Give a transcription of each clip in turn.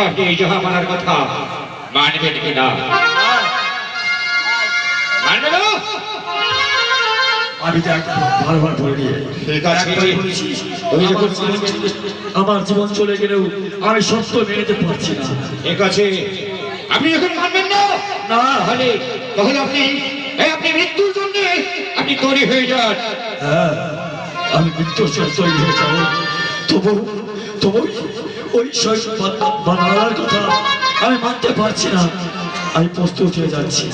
আপনি এই জাহাপানার কথা মানবেন কিনা? মানবে না? আমি বারবার বলি আমার জীবন চলে গেলেও আমি সত্য মেনে পারছি না। ঠিক আছে, আপনি যখন মানবেন না না তাহলে তাহলে আপনি মৃত্যুর জন্য আপনি তৈরি হয়ে যান। হ্যাঁ, আমি মৃত্যুর জন্য তৈরি হয়ে যাবো। তবু তবু ওই বানার কথা আমি মানতে পারছি না। আমি প্রস্তুত হয়ে যাচ্ছি।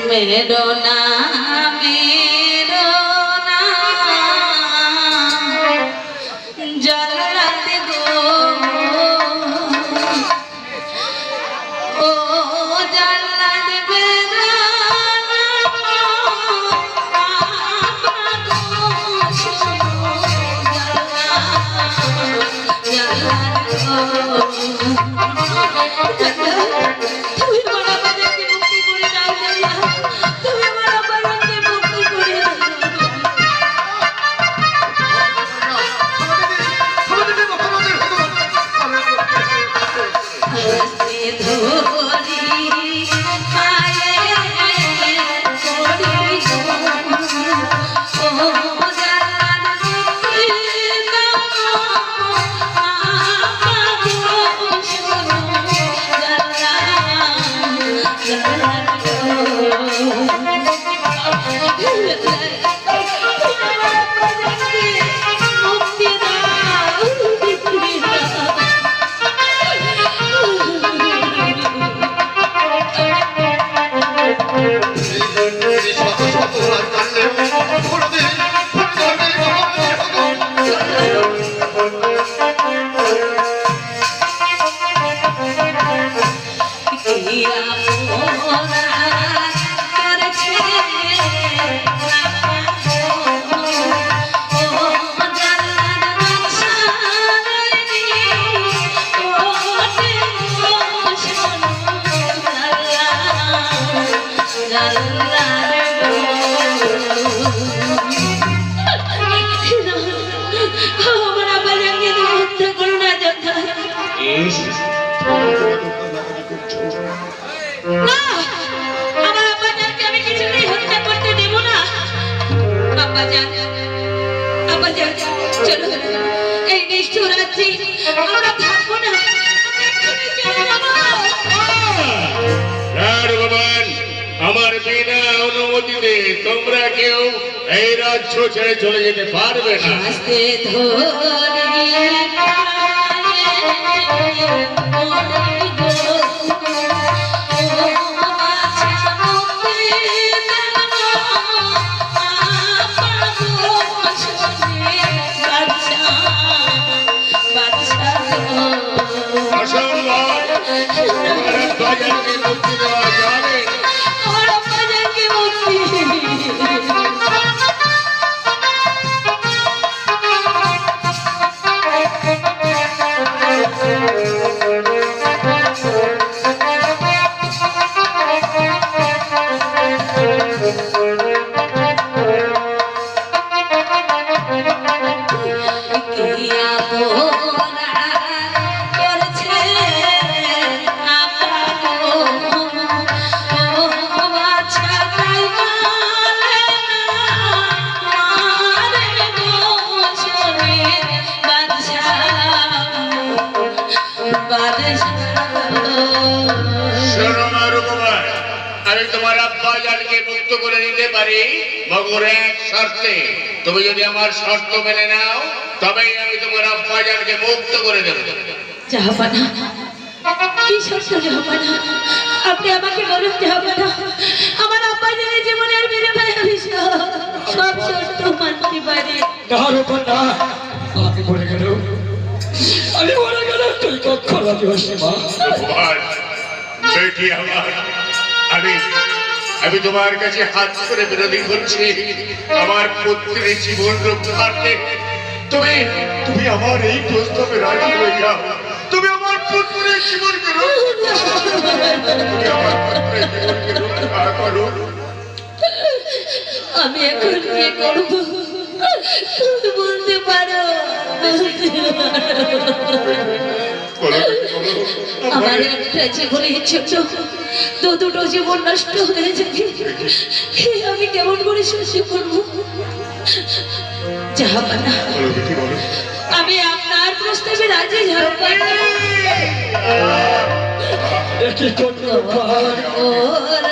मेरो नाम जल्लाद गो ओ जल्लाद मेरो তোমরা কেউ এই রাজ্য ছেড়ে চলে যেতে পারবে না। আমি তোমার আব্বা জানকে মুক্ত করে দিতে পারি, মগর এক শর্তে। তুমি যদি আমার শর্ত মেনে নাও, তবেই আমি তোমার আব্বা জানকে মুক্ত করে দেব। জাহাপানা, কি শর্ত জাহাপানা? আপনি আমাকে বলুন জাহাপানা। আমার আব্বা জানের জীবনে আর মেরে ভাই আমি সব শর্ত মানতে পারি। না রূপা না, আমি বলে গেল, আমি বলে গেল তুই কখন রাজি হস মা। ভগবান, বেটি আমার, আমি তোমার কাছে হাত করে বিরোধী করছি। আমার পুত্রের জীবন রক্ষার্থে তুমি আমার এই প্রস্তাবে রাজি হয়ে যাও। তুমি আমার পুত্রের জীবনকে রক্ষা করো। আমি এখন কি করব? তুমি বলতে পারো। আমার একটা জীবনের জন্য দুটো জীবন নষ্ট হয়ে যাবে। আমি কেমন করে সহ্য করবো? জাহাপানা, আমি আপনার প্রস্তাবে রাজি জাহাপানা। কি করতে ওর